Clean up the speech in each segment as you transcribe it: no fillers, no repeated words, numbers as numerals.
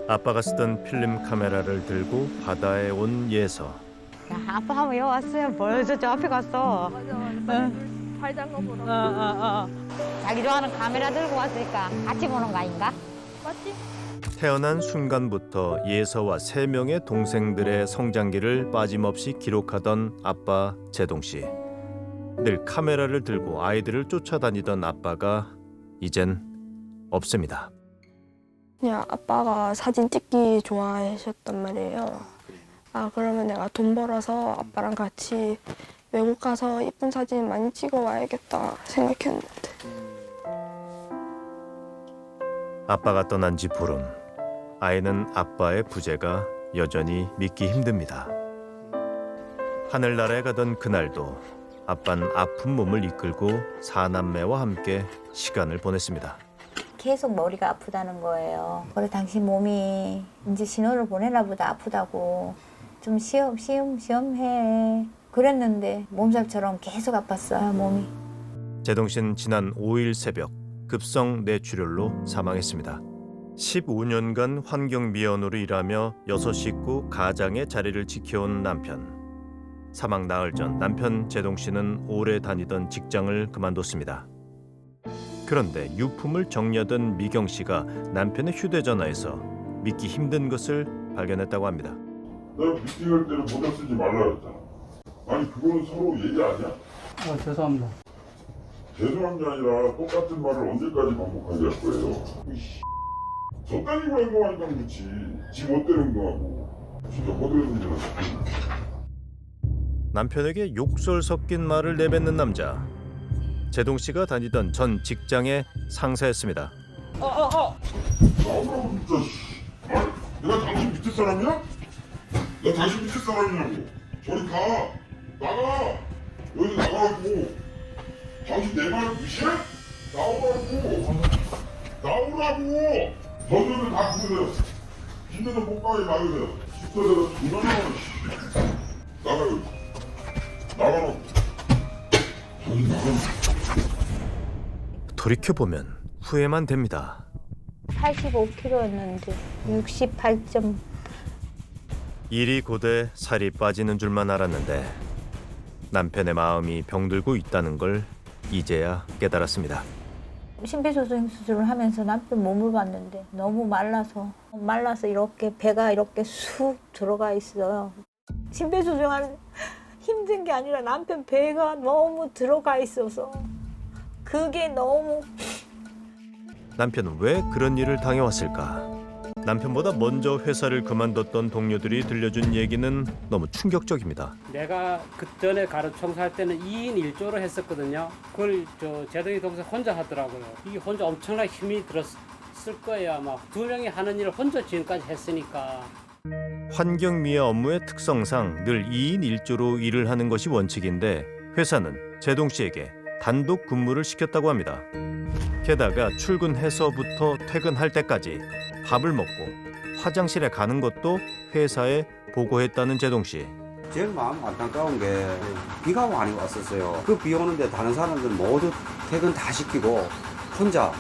아빠가 쓰던 필름 카메라를 들고 바다에 온 예서. 야, 아빠 한번 여기 왔어요. 벌써 저 앞에 갔어. 맞아. 발장거 보러. 자기 좋아하는 카메라 들고 왔으니까 같이 보는 거 아닌가? 맞지? 태어난 순간부터 예서와 3명의 동생들의 성장기를 빠짐없이 기록하던 아빠 제동 씨. 늘 카메라를 들고 아이들을 쫓아다니던 아빠가 이젠 없습니다. 그냥 아빠가 사진 찍기 좋아하셨단 말이에요. 아, 그러면 내가 돈 벌어서 아빠랑 같이 외국 가서 예쁜 사진 많이 찍어 와야겠다 생각했는데. 아빠가 떠난 지 보름. 아이는 아빠의 부재가 여전히 믿기 힘듭니다. 하늘나라에 가던 그날도 아빠는 아픈 몸을 이끌고 4남매와 함께 시간을 보냈습니다. 계속 머리가 아프다는 거예요. 그래 당신 몸이 이제 신호를 보내나 보다 아프다고 좀 시험해 그랬는데 몸살처럼 계속 아팠어요 몸이. 제동 씨는 지난 5일 새벽 급성 뇌출혈로 사망했습니다. 15년간 환경미화원으로 일하며 6식구 가장의 자리를 지켜온 남편. 사망 나흘 전 남편 제동 씨는 오래 다니던 직장을 그만뒀습니다. 그런데 유품을 정리하던 미경 씨가 남편의 휴대전화에서 믿기 힘든 것을 발견했다고 합니다. 내가 미팅할 때는 모자 쓰지 말라 했잖아. 아니 그거는 서로 얘기 아니야? 죄송합니다. 죄송한 게 아니라 똑같은 말을 언제까지 반복하게 할 거예요? 저딴 이거 행동하니까 그렇지. 지 못되는 행동하고. 진짜 허드렛 일이라서. 남편에게 욕설 섞인 말을 내뱉는 남자. 제동 씨가 다니던 전 직장의 상사였습니다. 나오라고 진짜. 아니, 내가 당신 밑에 사람이야? 내가 당신 밑에 사람이냐고. 저리 가. 나가. 여기 나가라고. 당신 내 말 무시해? 나오라고. 나오라고. 저들은 다 부르세요. 빈대는 목방에 막으세요. 집사대로 두나나만 나가요. 나가라고. 저기 나가라고. 돌이켜보면 후회만 됩니다. 85kg였는데 68점. 일이 고돼 살이 빠지는 줄만 알았는데 남편의 마음이 병들고 있다는 걸 이제야 깨달았습니다. 심폐소생 수술을 하면서 남편 몸을 봤는데 너무 말라서 이렇게 배가 이렇게 쑥 들어가 있어요. 심폐소생하는 힘든 게 아니라 남편 배가 너무 들어가 있어서 그게 너무. 남편은 왜 그런 일을 당해왔을까? 남편보다 먼저 회사를 그만뒀던 동료들이 들려준 얘기는 너무 충격적입니다. 내가 그 전에 가로 청소할 때는 2인 1조로 했었거든요. 그걸 제동이 동생 혼자 하더라고요. 이게 혼자 엄청나게 힘이 들었을 거예요. 아마 2명이 하는 일을 혼자 지금까지 했으니까. 환경미화 업무의 특성상 늘 2인 1조로 일을 하는 것이 원칙인데 회사는 제동 씨에게 단독 근무를 시켰다고 합니다. 게다가 출근해서부터 퇴근할 때까지 밥을 먹고 화장실에 가는 것도 회사에 보고했다는 제동 씨. 제일 마음 안타까운 게 비가 많이 왔었어요. 그 비 오는데 다른 사람들 모두 퇴근 다 시키고 혼자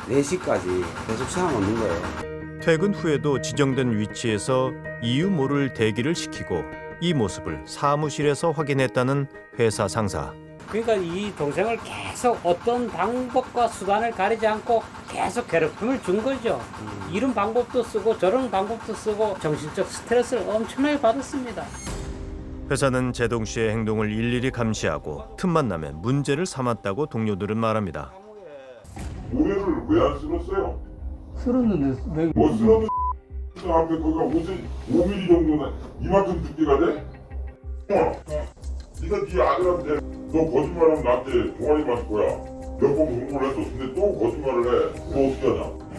4시까지 계속 세워놓는 거예요. 퇴근 후에도 지정된 위치에서 이유 모를 대기를 시키고 이 모습을 사무실에서 확인했다는 회사 상사. 그러니까 이 동생을 계속 어떤 방법과 수단을 가리지 않고 계속 괴롭힘을 준 거죠. 이런 방법도 쓰고 저런 방법도 쓰고 정신적 스트레스를 엄청나게 받았습니다. 회사는 제동 씨의 행동을 일일이 감시하고 틈만 나면 문제를 삼았다고 동료들은 말합니다. 모래를 왜 안 쓸었어요? 쓸었는데 왜? 뭐 쓸었는 앞에 거기가 5mm 정도는 이만큼 두께가 돼? 네가 네 아들한테 너 거짓말하면 나한테 동아리 맞을 거야. 몇 번 공부를 했어. 근데 또 거짓말을 해. 그거 어떻게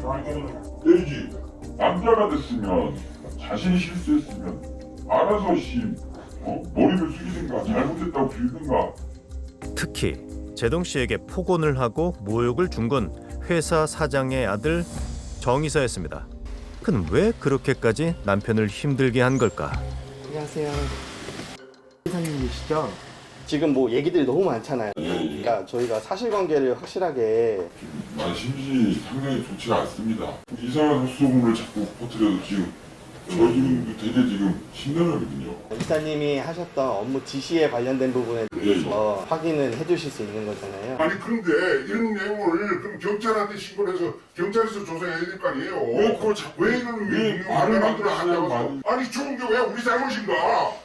하냐? 때리지. 남자가 됐으면 자신이 실수했으면 알아서 머리를 숙이든가 잘못했다고 빌든가. 특히 제동 씨에게 폭언을 하고 모욕을 준 건 회사 사장의 아들 정이사였습니다. 그는 왜 그렇게까지 남편을 힘들게 한 걸까? 안녕하세요. 회사님이시죠? 지금 뭐 얘기들이 너무 많잖아요. 그러니까 저희가 사실관계를 확실하게 많이 심신이 상당히 좋지가 않습니다. 이상한 헛소문을 자꾸 퍼뜨려서 지금 저희 지금 되게 지금 심란하거든요. 이사님이 하셨던 업무 지시에 관련된 부분에 대해서 확인을 해주실 수 있는 거잖아요. 아니 그런데 이런 내용을 그럼 경찰한테 신고를 해서 경찰에서 조사해야 될 거 아니에요? 왜 이런 말을 하냐고. 아니 죽은 게 왜 우리 잘못인가?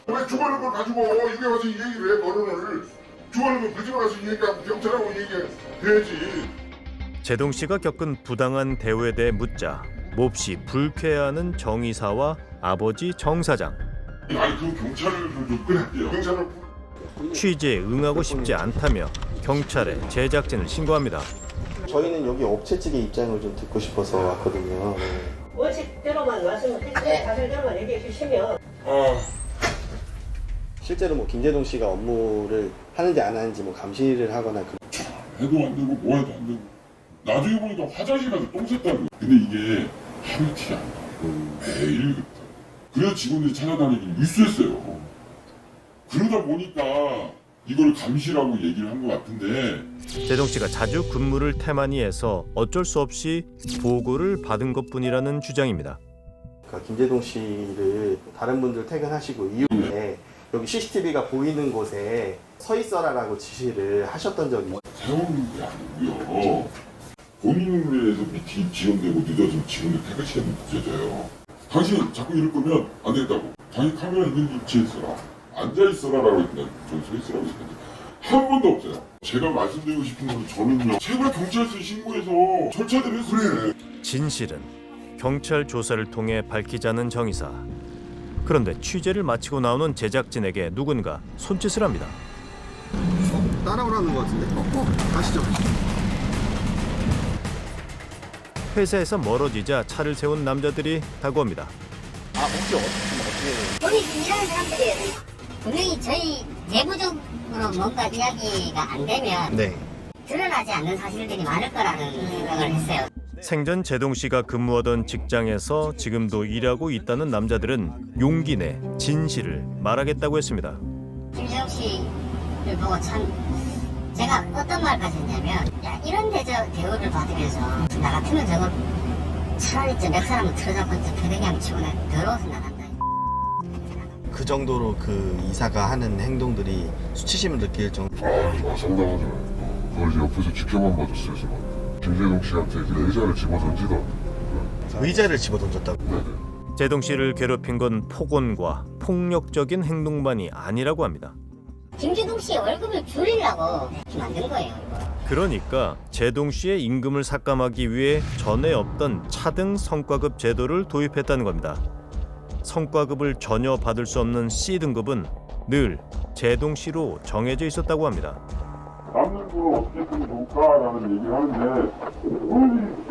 왜 죽어는 걸 가지고 여기 와서 얘기를 해, 거론을. 죽어는 걸 그집에 가서 얘기하고 경찰하고 얘기해야지. 제동 씨가 겪은 부당한 대우에 대해 묻자 몹시 불쾌해하는 정 이사와 아버지 정 사장. 아니 그럼 경찰을 좀 끌어야 경찰을 취재에 응하고 싶지 않다며 경찰에 제작진을 신고합니다. 저희는 여기 업체 측의 입장을 좀 듣고 싶어서 왔거든요. 원칙대로만 말씀해 사실대로만 얘기해 주시면 실제로 뭐 김재동 씨가 업무를 하는지 안 하는지 뭐 감시를 하거나 해도 안 되고 뭐 해도 안 되고 나중에 보니까 화장실 가서 똥 쌌다고. 근데 이게 하루 티 안 나. 매일 그렇다. 그래서 직원들이 찾아다니기 뉴스였어요. 그러다 보니까 이걸 감시라고 얘기를 한 것 같은데 제동 씨가 자주 근무를 태만히해서 어쩔 수 없이 보고를 받은 것뿐이라는 주장입니다. 그러니까 김재동 씨를 다른 분들 퇴근하시고 이후에 여기 CCTV가 보이는 곳에 서 있어라라고 지시를 하셨던 적이 있어요. 세우는 게 아니고요. 본인에 대해서 미팅이 지연되고 늦어지면 직원들 퇴근 시간이 늦어져요. 당신 자꾸 이럴 거면 안 되겠다고. 당신 카메라 있는 위치에 있어라. 앉아있어라라고 했는데 전 서 있으라고 했는데 한 번도 없어요. 제가 말씀드리고 싶은 건 저는요. 제발 경찰서에 신고해서 절차대로 했으면 진실은 경찰 조사를 통해 밝히자는 정 이사. 그런데 취재를 마치고 나오는 제작진에게 누군가 손짓을 합니다. 따라오라는 것 같은데? 가시죠. 회사에서 멀어지자 차를 세운 남자들이 다가옵니다. 혹시 어떻게 본인 일하는 사람들이 분명히 저희 내부적으로 뭔가 이야기가 안 되면 드러나지 않는 사실들이 많을 거라는 생각을 했어요. 생전 제동 씨가 근무하던 직장에서 지금도 일하고 있다는 남자들은 용기 내 진실을 말하겠다고 했습니다. 김재동 씨를 보고 참 제가 어떤 말까지 했냐면 야 이런 대우를 받으면서 나 같으면 저거 차라리 몇 사람을 틀어잡고 패대기하면 치고 더러워서 나간다. 그 정도로 그 이사가 하는 행동들이 수치심을 느낄 정도. 상당하죠. 그걸 이제 옆에서 지켜만 봐줬어요. 저는. 김재동 씨한테 의자를 집어던지던. 의자를 집어던졌다고? 네네. 제동 씨를 괴롭힌 건 폭언과 폭력적인 행동만이 아니라고 합니다. 김재동 씨의 월급을 줄이려고 만든 거예요. 이거. 그러니까 제동 씨의 임금을 삭감하기 위해 전에 없던 차등 성과급 제도를 도입했다는 겁니다. 성과급을 전혀 받을 수 없는 C등급은 늘 제동 씨로 정해져 있었다고 합니다. 남는 걸 어떻게 쓰면 좋을까라는 얘기를 하는데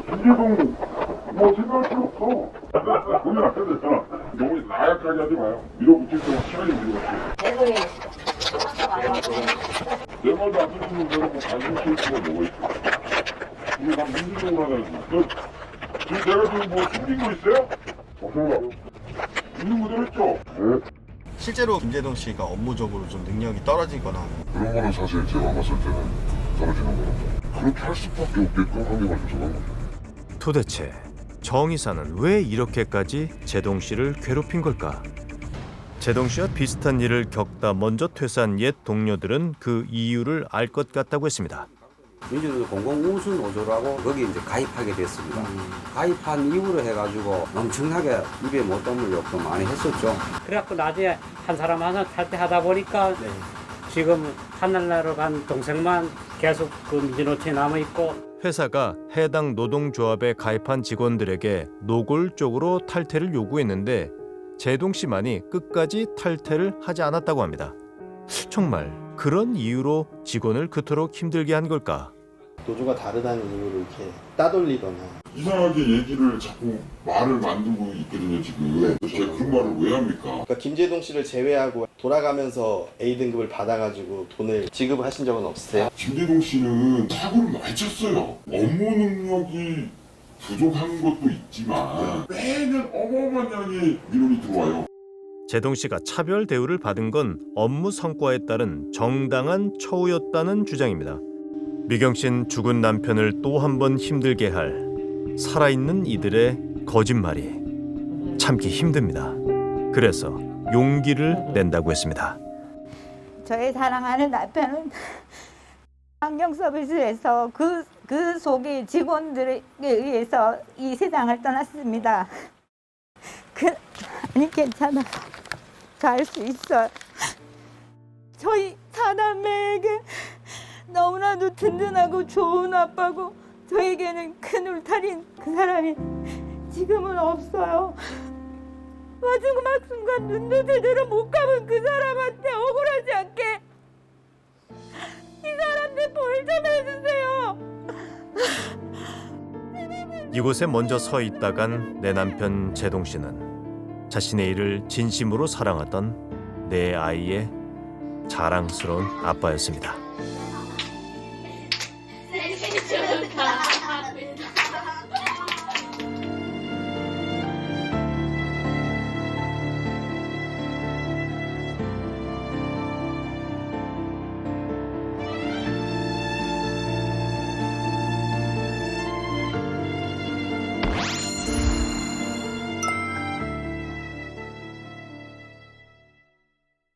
김재동 뭐 생각할 필요 없어. 돈이 아껴졌잖아. 너무 나약하게 하지 마요. 밀어붙일 때는 시간이 밀어붙여. 내 말도 안 듣는 거는 뭐 관심 쓸 수가 뭐가 있어. 우리 막 민주적으로 하자고. 지금 내가 지금 뭐 숨긴 거 있어요? 없어요. 있는 그대로 했죠? 네. 실제로 김재동 씨가 업무적으로 좀 능력이 떨어지거나 그런 거는 사실 제가 봤을 때는 떨어지는 거는 그렇게 할 수밖에 없게끔 환경을 조성한 거죠. 도대체 정 이사는 왜 이렇게까지 제동 씨를 괴롭힌 걸까? 제동 씨와 비슷한 일을 겪다 먼저 퇴사한 옛 동료들은 그 이유를 알 것 같다고 했습니다. 민주노조 공공운수 노조라고 거기 이제 가입하게 됐습니다. 가입한 이후로 해가지고 엄청나게 입에 못 담을 욕도 많이 했었죠. 그래갖고 나중에 한 사람 하나 탈퇴하다 보니까 지금 하늘나라로 간 동생만 계속 그 민주노조에 남아있고 회사가 해당 노동조합에 가입한 직원들에게 노골적으로 탈퇴를 요구했는데 제동 씨만이 끝까지 탈퇴를 하지 않았다고 합니다. 정말 그런 이유로 직원을 그토록 힘들게 한 걸까? 노조가 다르다는 이유로 이렇게 따돌리거나 이상하게 얘기를 자꾸 말을 만들고 있거든요 지금. 제가 그 말을 왜 합니까? 그러니까 김재동 씨를 제외하고 돌아가면서 A등급을 받아가지고 돈을 지급하신 적은 없으세요? 김재동 씨는 사고를 많이 쳤어요. 업무 능력이 부족한 것도 있지만 매년 어마어마한 양의 민원이 들어와요. 제동 씨가 차별 대우를 받은 건 업무 성과에 따른 정당한 처우였다는 주장입니다. 미경 씨는 죽은 남편을 또 한 번 힘들게 할 살아있는 이들의 거짓말이 참기 힘듭니다. 그래서 용기를 낸다고 했습니다. 저의 사랑하는 남편은 환경 서비스에서 그 속의 직원들에 의해서 이 세상을 떠났습니다. 아니 괜찮아. 잘 수 있어. 저희 사남매에게 너무나도 든든하고 좋은 아빠고 저에게는 큰 울타리인 그 사람이 지금은 없어요. 마지막 순간 눈도 제대로 못 감은 그 사람한테 억울하지 않게 이 사람들 벌 좀 해주세요. 이곳에 먼저 서 있다간 내 남편 제동 씨는 자신의 일을 진심으로 사랑하던 내 아이의 자랑스러운 아빠였습니다. 생일 축하.